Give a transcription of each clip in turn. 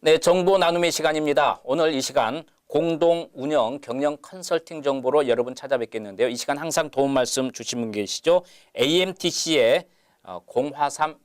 네, 정보 나눔의 시간입니다. 오늘 이 시간 공동 운영 경영 컨설팅 정보로 여러분 찾아뵙겠는데요. 이 시간 항상 도움 말씀 주신 분 계시죠? AMTC의 공화삼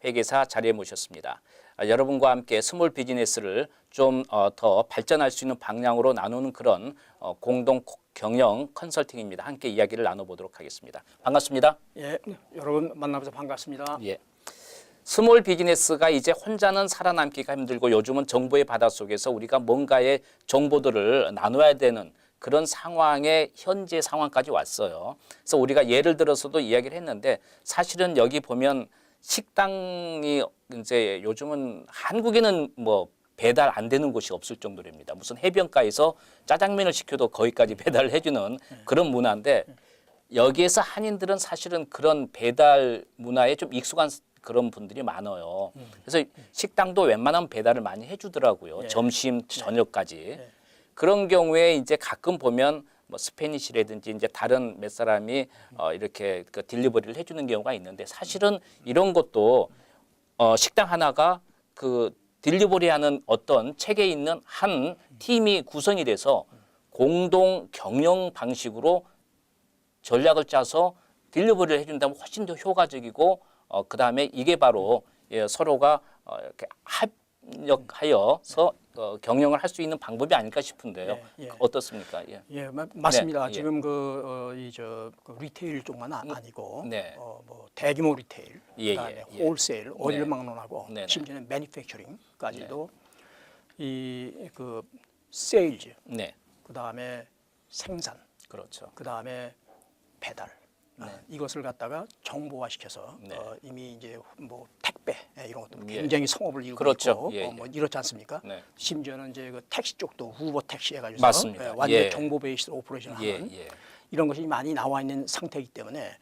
회계사 자리에 모셨습니다. 여러분과 함께 스몰 비즈니스를 좀 더 발전할 수 있는 방향으로 나누는 그런 공동 경영 컨설팅입니다. 함께 이야기를 나눠보도록 하겠습니다. 반갑습니다. 예, 여러분 만나서 반갑습니다. 예. 스몰 비즈니스가 이제 혼자는 살아남기가 힘들고 요즘은 정보의 바닷속에서 우리가 뭔가의 정보들을 나눠야 되는 그런 상황에 현재 상황까지 왔어요. 그래서 우리가 예를 들어서도 이야기를 했는데 사실은 여기 보면 식당이 이제 요즘은 한국에는 뭐 배달 안 되는 곳이 없을 정도랍니다. 무슨 해변가에서 짜장면을 시켜도 거기까지 배달을 해주는 그런 문화인데 여기에서 한인들은 사실은 그런 배달 문화에 좀 익숙한 그런 분들이 많아요. 그래서 식당도 웬만하면 배달을 많이 해주더라고요. 점심, 저녁까지. 그런 경우에 이제 가끔 보면 뭐 스페니쉬라든지 이제 다른 몇 사람이 이렇게 그 딜리버리를 해주는 경우가 있는데 사실은 이런 것도 식당 하나가 그 딜리버리하는 어떤 책에 있는 한 팀이 구성이 돼서 공동 경영 방식으로 전략을 짜서 딜리버리를 해준다면 훨씬 더 효과적이고 그 다음에 이게 바로 서로가 이렇게 합력하여서 경영을 할 수 있는 방법이 아닐까 싶은데요. 어떻습니까? 맞습니다. 네, 지금 그 리테일 쪽만 아니고 네. 뭐 대규모 리테일, 그다음에 예. 홀세일, 어디를 막론하고 네네. 심지어는 매니팩처링까지도 이 그 세일즈, 네, 그다음에 생산, 그렇죠. 그다음에 배달. 이것을 갖다가 정보화시켜서 네. 이미 이제 뭐 택배 이런 것도 예. 굉장히 성업을 이루고 그렇죠. 있고 뭐 이렇지 않습니까? 네. 심지어는 이제 그 택시 쪽도 우버 택시 해가지고 맞습니다. 완전 예. 정보 베이스 오퍼레이션을 하는 예. 이런 것이 많이 나와 있는 상태이기 때문에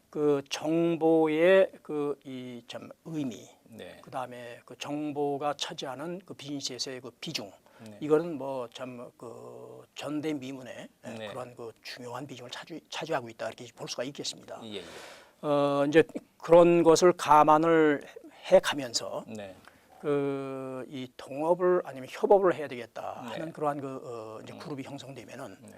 그 정보의 그 이 참 의미, 네. 그다음에 그 정보가 차지하는 그 비즈니스에서의 그 비중. 네. 이거는 뭐 참 그 전대미문의 네. 그런 그 중요한 비중을 차지하고 있다 이렇게 볼 수가 있겠습니다. 예. 이제 그런 것을 감안을 해가면서 네. 그 이 동업을 아니면 협업을 해야 되겠다 하는 네. 그러한 그 이제 그룹이 형성되면은 네.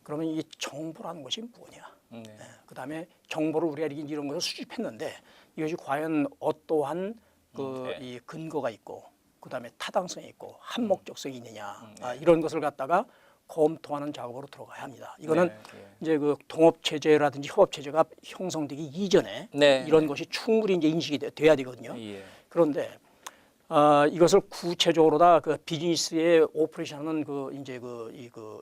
그러면 이 정보라는 것이 뭐냐? 네. 그다음에 정보를 우리가 이런 것을 수집했는데 이것이 과연 어떠한 네. 이 근거가 있고 그다음에 타당성이 있고 한목적성이 있느냐 이런 것을 갖다가 검토하는 작업으로 들어가야 합니다. 이거는 이제 그 동업 체제라든지 협업 체제가 형성되기 이전에 이런 것이 충분히 이제 인식이 돼야 되거든요. 예. 그런데 이것을 구체적으로 다 그 비즈니스의 오퍼레이션하는 그 이제 그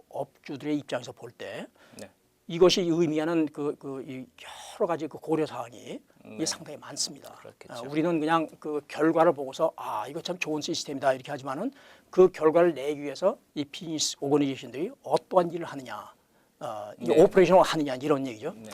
업주들의 입장에서 볼 때 네. 이것이 의미하는 이 여러 가지 그 고려 사항이 이 상당히 많습니다. 우리는 그냥 그 결과를 보고서 이거 참 좋은 시스템이다 이렇게 하지만은 그 결과를 내기 위해서 이 비즈니스 오거니제이션들이 어떠한 일을 하느냐, 이 오퍼레이션을 하느냐 이런 얘기죠. 네.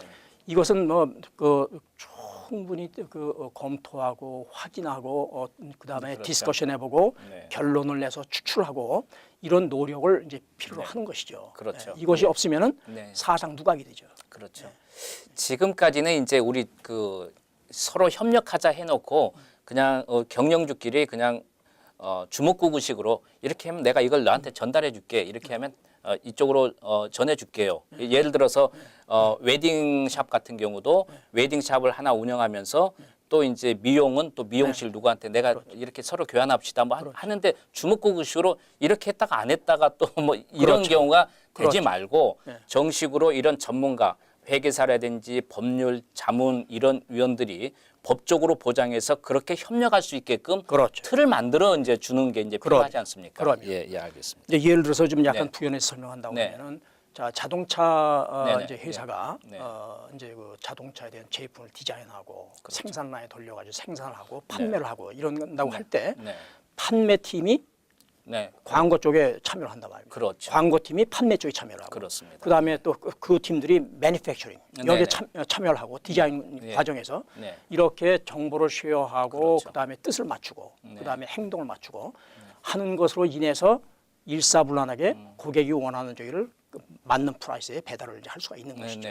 이것은 뭐 그 충분히 그 검토하고 확인하고 그다음에 그렇죠. 디스커션해보고 네. 결론을 내서 추출하고 이런 노력을 이제 필요로 하는 것이죠. 그렇죠. 이것이 없으면은 네. 사상 누각이 되죠. 그렇죠. 지금까지는 이제 우리 그 서로 협력하자 해놓고 그냥 경영주끼리 그냥 주먹구구식으로 이렇게 하면 내가 이걸 너한테 전달해 줄게 이렇게 하면 이쪽으로 전해 줄게요. 예를 들어서 웨딩샵 같은 경우도 웨딩샵을 하나 운영하면서 또 이제 미용은 또 미용실 누구한테 내가 이렇게 서로 교환합시다 뭐 하는데 주먹구구식으로 이렇게 했다가 안 했다가 또 뭐 이런 경우가 되지 말고 정식으로 이런 전문가 회계사라든지 법률, 자문 이런 위원들이 법적으로 보장해서 그렇게 협력할 수 있게끔 틀을 만들어 이제 주는 게 이제 필요하지 않습니까? 그럼요. 예, 알겠습니다. 이제 예를 들어서 좀 약간 부연해서 설명한다고 하면은 자 자동차 이제 회사가 이제 그 자동차에 대한 제품을 디자인하고 생산 라인에 돌려가지고 생산을 하고 판매를 하고 이런다고 할 때 판매팀이 광고 쪽에 참여를 한단 말입니다. 그렇죠. 광고팀이 판매 쪽에 참여를 하고 그렇습니다. 그다음에 또 그 팀들이 매니팩처링 여기에 참여를 하고 디자인 과정에서 이렇게 정보를 쉐어하고 그다음에 뜻을 맞추고 그다음에 행동을 맞추고 하는 것으로 인해서 일사불란하게 고객이 원하는 저기를 맞는 프라이스에 배달을 할 수가 있는 것이죠.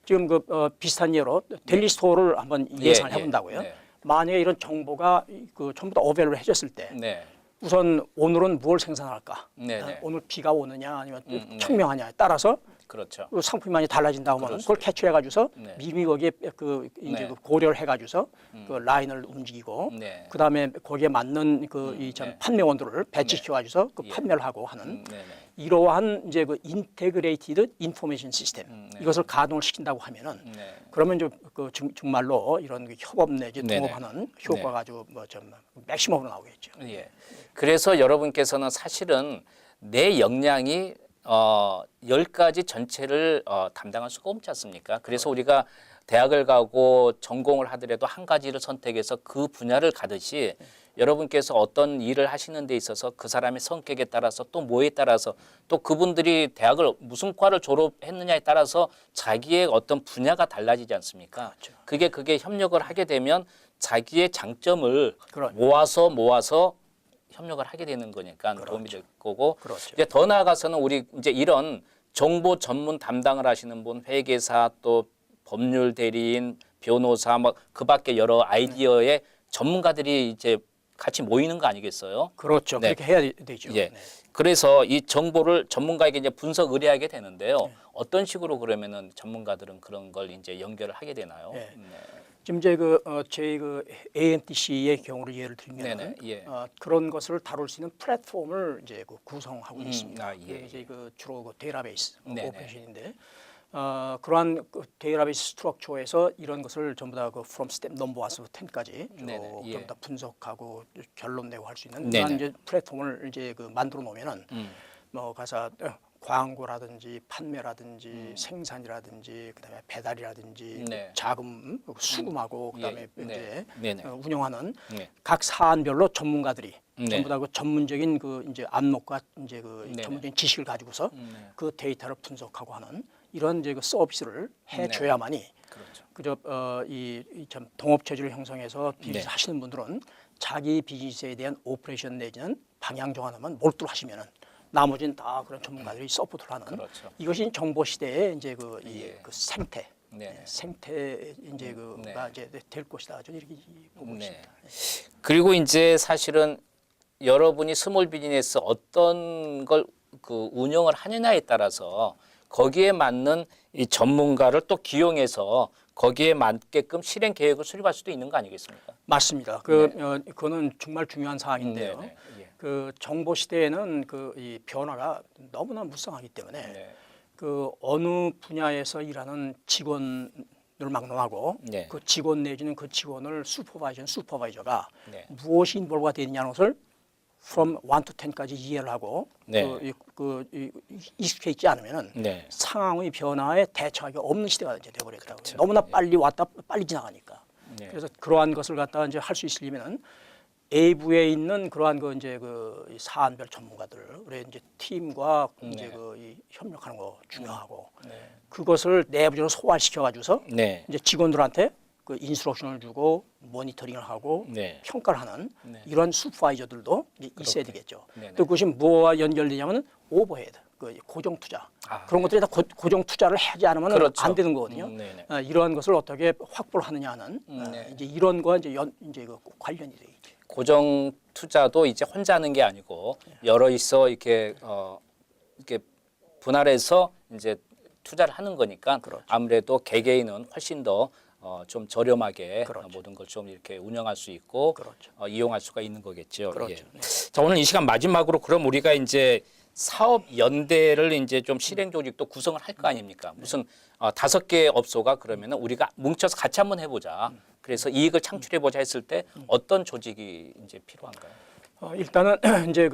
지금 그 비슷한 예로 델리 스토어를 한번 예상을 해본다고요. 만약에 이런 정보가 그 전부 다 어베일을 해줬을 때 우선 오늘은 무엇을 생산할까? 네네. 오늘 비가 오느냐 아니면 네. 청명하냐에 따라서 그렇죠. 그 상품이 많이 달라진다 하면 그렇죠. 그걸 캐치해가지고서 네. 미리 거기에 그 이제 네. 그 고려를 해가지고서 그 라인을 움직이고 네. 그 다음에 거기에 맞는 그 이 참 네. 판매원들을 배치시켜가지고서 그 예. 판매를 하고 하는 네네. 이러한 이제 그 인테그레이티드 인포메이션 시스템 네. 이것을 가동을 시킨다고 하면은 네. 그러면 이제 그 정말로 이런 그 협업 내지 네네. 동업하는 효과가 아주 뭐 좀 맥시멈으로 나오겠죠. 예. 그래서 여러분께서는 사실은 내 역량이 10가지 전체를 담당할 수가 없지 않습니까? 그래서 우리가 대학을 가고 전공을 하더라도 한 가지를 선택해서 그 분야를 가듯이 여러분께서 어떤 일을 하시는 데 있어서 그 사람의 성격에 따라서 또 뭐에 따라서 또 그분들이 대학을 무슨 과를 졸업했느냐에 따라서 자기의 어떤 분야가 달라지지 않습니까? 그렇죠. 그게 협력을 하게 되면 자기의 장점을 그렇죠. 모아서 협력을 하게 되는 거니까 도움이 될 거고 그렇죠. 이제 더 나아가서는 우리 이제 이런 정보 전문 담당을 하시는 분, 회계사 또 법률 대리인, 변호사 뭐 그밖에 여러 아이디어의 전문가들이 이제 같이 모이는 거 아니겠어요? 그렇죠. 네. 그렇게 해야 되죠. 예. 네. 그래서 이 정보를 전문가에게 이제 분석 의뢰하게 되는데요. 어떤 식으로 그러면은 전문가들은 그런 걸 이제 연결을 하게 되나요? 네. 네. 지금 이제 저희 그 AMTC의 경우를 예를 들면 네네. 예. 그런 것을 다룰 수 있는 플랫폼을 이제 그 구성하고 있습니다. 아, 예, 그게 이제 그 주로 그 데이터베이스 네네. 오퍼레이션인데 그러한 그 데이터베이스 스트럭처에서 이런 것을 전부 다 그 from step number 1에서 10까지 네네, 예. 전부 다 분석하고 결론 내고 할 수 있는 네네. 그런 이제 플랫폼을 이제 그 만들어 놓으면은 뭐 가서 광고라든지 판매라든지 생산이라든지 그다음에 배달이라든지 네. 자금 수금하고 그다음에 예. 이제 네네. 운영하는 네. 각 사안별로 전문가들이 네. 전부 다 그 전문적인 그 이제 안목과 이제 그 네네. 전문적인 지식을 가지고서 네. 그 데이터를 분석하고 하는 이런 이제 그 서비스를 해줘야만이 그렇죠. 그저 이참 동업 체질을 형성해서 비즈니스 네. 하시는 분들은 자기 비즈니스에 대한 오퍼레이션 내지는 방향 정하나만 몰두를 하시면은 나머지는 다 그런 전문가들이 서포트를 하는 그렇죠. 이것이 정보 시대의 이제 그 예. 그 생태 네. 생태 이제 네. 그가 이제 될 것이다. 저는 이렇게 보고 네. 있습니다. 그리고 이제 사실은 여러분이 스몰 비즈니스 어떤 걸 그 운영을 하느냐에 따라서 거기에 맞는 이 전문가를 또 기용해서 거기에 맞게끔 실행 계획을 수립할 수도 있는 거 아니겠습니까? 맞습니다. 그거는 정말 중요한 사항인데요. 네, 네. 예. 그 정보 시대에는 그 이 변화가 너무나 무성하기 때문에 네. 그 어느 분야에서 일하는 직원을 막론하고 네. 그 직원 내지는 그 직원을 슈퍼바이저가 네. 무엇이 인볼브가 되느냐는 것을 from 1 to 10까지 이해를 하고 네. 익숙해 있지 않으면은 네. 상황의 변화에 대처하기 없는 시대가 이제 되어버렸다고요. 그렇죠. 너무나 빨리 왔다 빨리 지나가니까. 네. 그래서 그러한 것을 갖다가 이제 할 수 있으려면은 A부에 있는 그러한 그 이제 이 사안별 전문가들의 이제 팀과 이제 이 협력하는 거 중요하고 그것을 내부적으로 소화시켜 가지고서 네. 이제 직원들한테 그 인스트럭션을 주고 모니터링을 하고 네. 평가를 하는 네. 이런 슈퍼바이저들도 이제 있어야 되겠죠. 네네. 또 그것이 뭐와 연결되냐면 오버헤드, 그 고정 투자 아, 그런 것들이 다 고정 투자를 하지 않으면 그렇죠. 안 되는 거거든요. 네네. 이러한 것을 어떻게 확보를 하는 네. 이제 이런 거와 이제 이제 그 관련이 되겠죠. 고정 투자도 이제 혼자 하는 게 아니고 여러이서 이렇게 이렇게 분할해서 이제 투자를 하는 거니까 그렇죠. 아무래도 개개인은 훨씬 더 좀 저렴하게 그렇죠. 모든 걸 좀 이렇게 운영할 수 있고 그렇죠. 이용할 수가 있는 거겠죠. 그렇죠. 예. 자, 오늘 이 시간 마지막으로 그럼 우리가 이제 사업 연대를 이제 좀 실행 조직도 구성을 할 거 아닙니까? 무슨 5개 업소가 그러면은 우리가 뭉쳐서 같이 한번 해보자. 그래서 이익을 창출해보자 했을 때 어떤 조직이 이제 필요한가요? 일단은 이제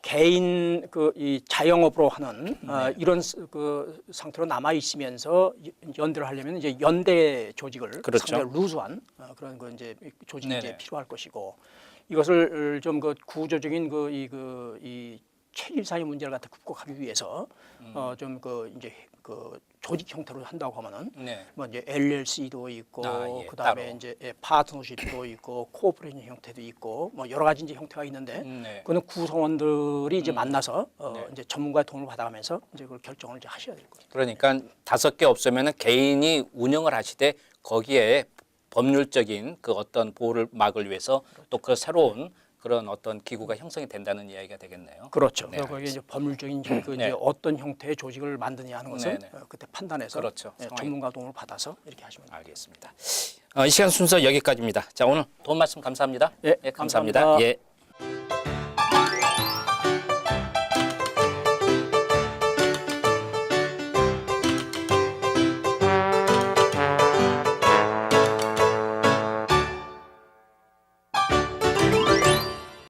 개인 이 자영업으로 하는 이런 그 상태로 남아 있으면서 연대를 하려면 이제 연대 조직을 그렇죠. 상당히 루즈한 그런 그 이제 조직이 네네. 이제 필요할 것이고 이것을 좀 그 구조적인 이 체질상의 문제를 갖다 극복하기 위해서 좀 이제 그 조직 형태로 한다고 하면은 네. 뭐 이제 LLC도 있고 예, 그다음에 따로. 이제 파트너십도 있고 코퍼레이션 형태도 있고 뭐 여러 가지 이제 형태가 있는데 네. 그는 구성원들이 이제 만나서 네. 이제 전문가의 도움을 받아가면서 이제 그걸 결정을 이제 하셔야 될 거예요. 그러니까 5개 없으면은 개인이 운영을 하시되 거기에 법률적인 그 어떤 보호를 막을 위해서 또 그 새로운 그런 어떤 기구가 형성이 된다는 이야기가 되겠네요. 그렇죠. 네, 거기에 이제 법률적인 그 네. 이제 어떤 형태의 조직을 만드냐 하는 것은 네, 네. 그때 판단해서 그렇죠. 예, 전문가 도움을 받아서 이렇게 하시면 됩니다. 알겠습니다. 이 시간 순서 여기까지입니다. 자, 오늘 도움 말씀 감사합니다. 예, 감사합니다. 감사합니다. 예.